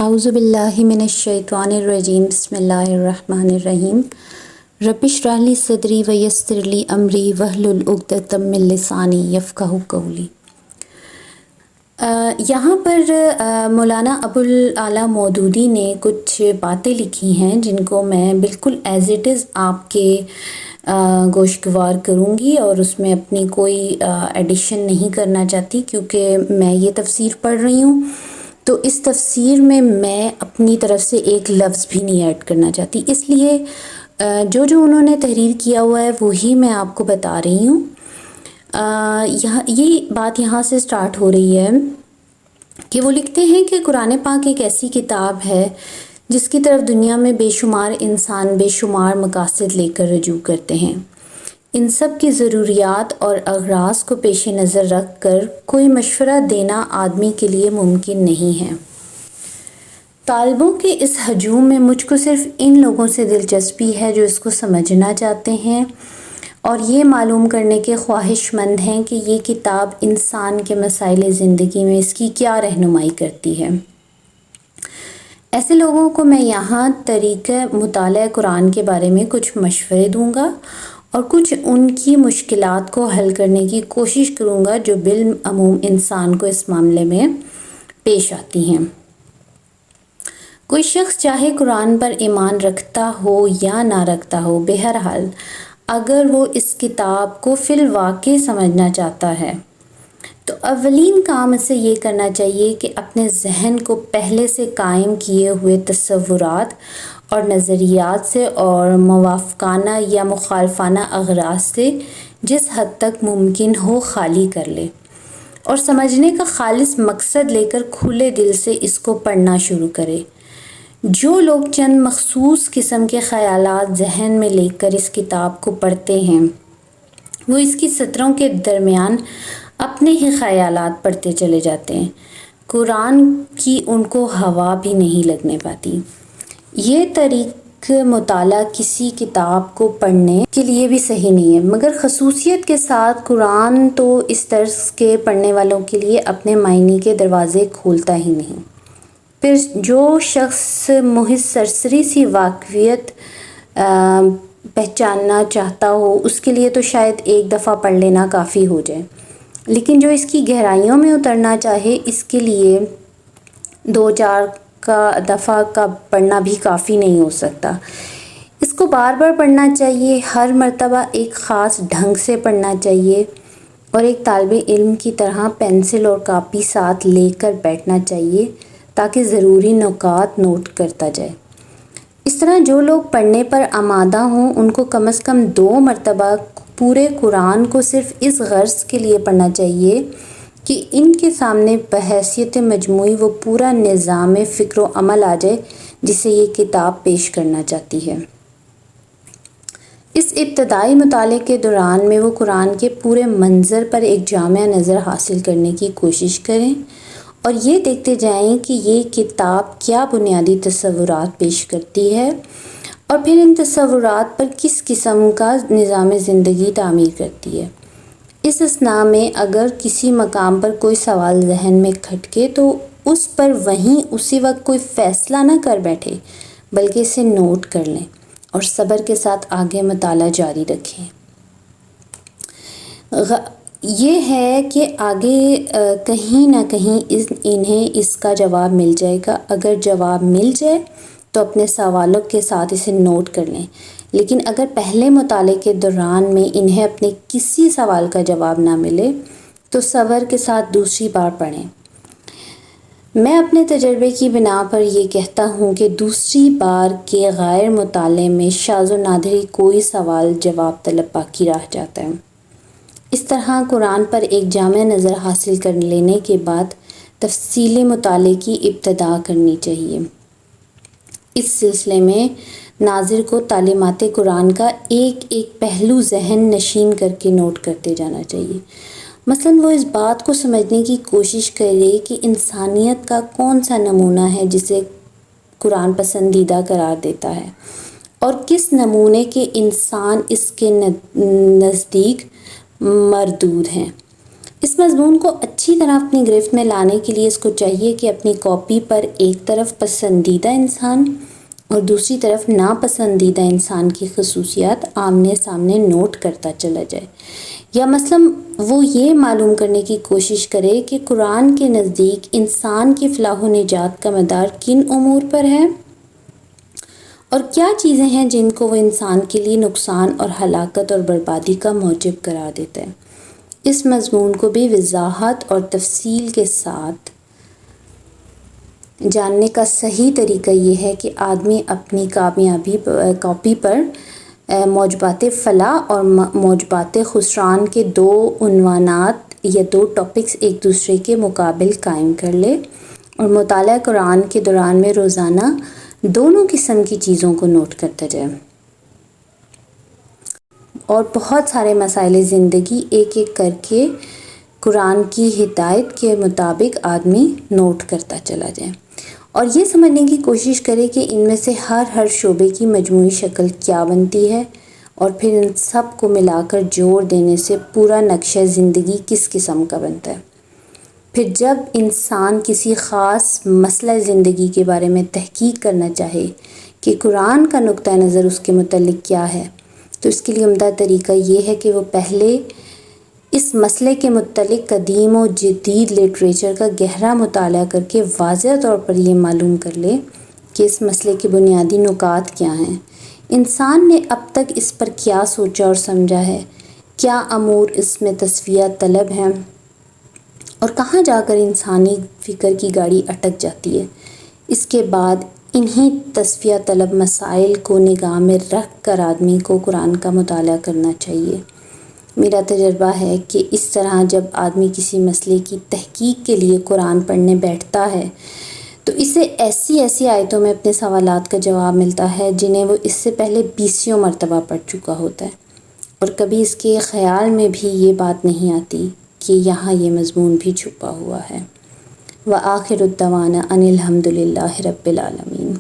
اعوذ باللہ من الشیطان الرجیم بسم اللہ الرحمن الرحیم رب اشرح لی صدری ویسر لی امری واحلل عقدۃ من لسانی یفقہوا قولی۔ یہاں پر مولانا ابوالعلا مودودی نے کچھ باتیں لکھی ہیں جن کو میں بالکل ایز اٹ از آپ کے گوشگوار کروں گی، اور اس میں اپنی کوئی ایڈیشن نہیں کرنا چاہتی، کیونکہ میں یہ تفسیر پڑھ رہی ہوں تو اس تفسیر میں اپنی طرف سے ایک لفظ بھی نہیں ایڈ کرنا چاہتی، اس لیے جو انہوں نے تحریر کیا ہوا ہے وہی میں آپ کو بتا رہی ہوں۔ یہ بات یہاں سے سٹارٹ ہو رہی ہے کہ وہ لکھتے ہیں کہ قرآن پاک ایک ایسی کتاب ہے جس کی طرف دنیا میں بے شمار انسان بے شمار مقاصد لے کر رجوع کرتے ہیں۔ ان سب کی ضروریات اور اغراض کو پیش نظر رکھ کر کوئی مشورہ دینا آدمی کے لیے ممکن نہیں ہے۔ طالبوں کے اس ہجوم میں مجھ کو صرف ان لوگوں سے دلچسپی ہے جو اس کو سمجھنا چاہتے ہیں اور یہ معلوم کرنے کے خواہش مند ہیں کہ یہ کتاب انسان کے مسائل زندگی میں اس کی کیا رہنمائی کرتی ہے۔ ایسے لوگوں کو میں یہاں طریقہ مطالعہ قرآن کے بارے میں کچھ مشورے دوں گا اور کچھ ان کی مشکلات کو حل کرنے کی کوشش کروں گا جو بالعموم انسان کو اس معاملے میں پیش آتی ہیں۔ کوئی شخص چاہے قرآن پر ایمان رکھتا ہو یا نہ رکھتا ہو، بہرحال اگر وہ اس کتاب کو فی الواقع سمجھنا چاہتا ہے تو اولین کام اسے یہ کرنا چاہیے کہ اپنے ذہن کو پہلے سے قائم کیے ہوئے تصورات اور نظریات سے اور موافقانہ یا مخالفانہ اغراض سے جس حد تک ممکن ہو خالی کر لے اور سمجھنے کا خالص مقصد لے کر کھلے دل سے اس کو پڑھنا شروع کرے۔ جو لوگ چند مخصوص قسم کے خیالات ذہن میں لے کر اس کتاب کو پڑھتے ہیں وہ اس کی سطروں کے درمیان اپنے ہی خیالات پڑھتے چلے جاتے ہیں، قرآن کی ان کو ہوا بھی نہیں لگنے پاتی۔ یہ طریقہ مطالعہ کسی کتاب کو پڑھنے کے لیے بھی صحیح نہیں ہے، مگر خصوصیت کے ساتھ قرآن تو اس طرز کے پڑھنے والوں کے لیے اپنے معنی کے دروازے کھولتا ہی نہیں۔ پھر جو شخص محض سرسری سی واقفیت پہچاننا چاہتا ہو اس کے لیے تو شاید ایک دفعہ پڑھ لینا کافی ہو جائے، لیکن جو اس کی گہرائیوں میں اترنا چاہے اس کے لیے 2-4 دفعہ کا پڑھنا بھی کافی نہیں ہو سکتا۔ اس کو بار بار پڑھنا چاہیے، ہر مرتبہ ایک خاص ڈھنگ سے پڑھنا چاہیے اور ایک طالب علم کی طرح پینسل اور کاپی ساتھ لے کر بیٹھنا چاہیے تاکہ ضروری نکات نوٹ کرتا جائے۔ اس طرح جو لوگ پڑھنے پر آمادہ ہوں ان کو کم از کم 2 مرتبہ پورے قرآن کو صرف اس غرض کے لیے پڑھنا چاہیے کہ ان کے سامنے بحیثیت مجموعی وہ پورا نظام فکر و عمل آ جائے جسے یہ کتاب پیش کرنا چاہتی ہے۔ اس ابتدائی مطالعے کے دوران میں وہ قرآن کے پورے منظر پر ایک جامع نظر حاصل کرنے کی کوشش کریں اور یہ دیکھتے جائیں کہ یہ کتاب کیا بنیادی تصورات پیش کرتی ہے اور پھر ان تصورات پر کس قسم کا نظام زندگی تعمیر کرتی ہے۔ اس اثناء میں اگر کسی مقام پر کوئی سوال ذہن میں کھٹکے تو اس پر وہیں اسی وقت کوئی فیصلہ نہ کر بیٹھے بلکہ اسے نوٹ کر لیں اور صبر کے ساتھ آگے مطالعہ جاری رکھیں۔ یہ ہے کہ آگے کہیں نہ کہیں انہیں اس کا جواب مل جائے گا۔ اگر جواب مل جائے تو اپنے سوالوں کے ساتھ اسے نوٹ کر لیں، لیکن اگر پہلے مطالعے کے دوران میں انہیں اپنے کسی سوال کا جواب نہ ملے تو صبر کے ساتھ دوسری بار پڑھیں۔ میں اپنے تجربے کی بنا پر یہ کہتا ہوں کہ دوسری بار کے غیر مطالعے میں شاذ و نادر کوئی سوال جواب طلب باقی رہ جاتا ہے۔ اس طرح قرآن پر ایک جامع نظر حاصل کر لینے کے بعد تفصیلی مطالعے کی ابتدا کرنی چاہیے۔ اس سلسلے میں ناظر کو تعلیمات قرآن کا ایک ایک پہلو ذہن نشین کر کے نوٹ کرتے جانا چاہیے۔ مثلاً وہ اس بات کو سمجھنے کی کوشش کرے کہ انسانیت کا کون سا نمونہ ہے جسے قرآن پسندیدہ قرار دیتا ہے اور کس نمونے کے انسان اس کے نزدیک مردود ہیں۔ اس مضمون کو اچھی طرح اپنی گرفت میں لانے کے لیے اس کو چاہیے کہ اپنی کاپی پر ایک طرف پسندیدہ انسان اور دوسری طرف ناپسندیدہ انسان کی خصوصیات آمنے سامنے نوٹ کرتا چلا جائے، یا مثلاً وہ یہ معلوم کرنے کی کوشش کرے کہ قرآن کے نزدیک انسان کی فلاح و نجات کا مدار کن امور پر ہے اور کیا چیزیں ہیں جن کو وہ انسان کے لیے نقصان اور ہلاکت اور بربادی کا موجب قرار دیتا ہے۔ اس مضمون کو بھی وضاحت اور تفصیل کے ساتھ جاننے کا صحیح طریقہ یہ ہے کہ آدمی اپنی کاپی پر موجبات فلاح اور موجبات خسران کے 2 عنوانات یا 2 ٹاپکس ایک دوسرے کے مقابل قائم کر لے اور مطالعہ قرآن کے دوران میں روزانہ دونوں قسم کی چیزوں کو نوٹ کرتا جائے، اور بہت سارے مسائل زندگی ایک ایک کر کے قرآن کی ہدایت کے مطابق آدمی نوٹ کرتا چلا جائے اور یہ سمجھنے کی کوشش کرے کہ ان میں سے ہر شعبے کی مجموعی شکل کیا بنتی ہے، اور پھر ان سب کو ملا کر جوڑ دینے سے پورا نقشہ زندگی کس قسم کا بنتا ہے۔ پھر جب انسان کسی خاص مسئلہ زندگی کے بارے میں تحقیق کرنا چاہے کہ قرآن کا نقطہ نظر اس کے متعلق کیا ہے، تو اس کے لیے عمدہ طریقہ یہ ہے کہ وہ پہلے اس مسئلے کے متعلق قدیم و جدید لٹریچر کا گہرا مطالعہ کر کے واضح طور پر یہ معلوم کر لے کہ اس مسئلے کے بنیادی نکات کیا ہیں، انسان نے اب تک اس پر کیا سوچا اور سمجھا ہے، کیا امور اس میں تصفیہ طلب ہیں اور کہاں جا کر انسانی فکر کی گاڑی اٹک جاتی ہے۔ اس کے بعد انہی تصفیہ طلب مسائل کو نگاہ میں رکھ کر آدمی کو قرآن کا مطالعہ کرنا چاہیے۔ میرا تجربہ ہے کہ اس طرح جب آدمی کسی مسئلے کی تحقیق کے لیے قرآن پڑھنے بیٹھتا ہے تو اسے ایسی آیتوں میں اپنے سوالات کا جواب ملتا ہے جنہیں وہ اس سے پہلے 20 مرتبہ پڑھ چکا ہوتا ہے، اور کبھی اس کے خیال میں بھی یہ بات نہیں آتی کہ یہاں یہ مضمون بھی چھپا ہوا ہے۔ وآخر الدعوانا ان الحمد للہ رب العالمین۔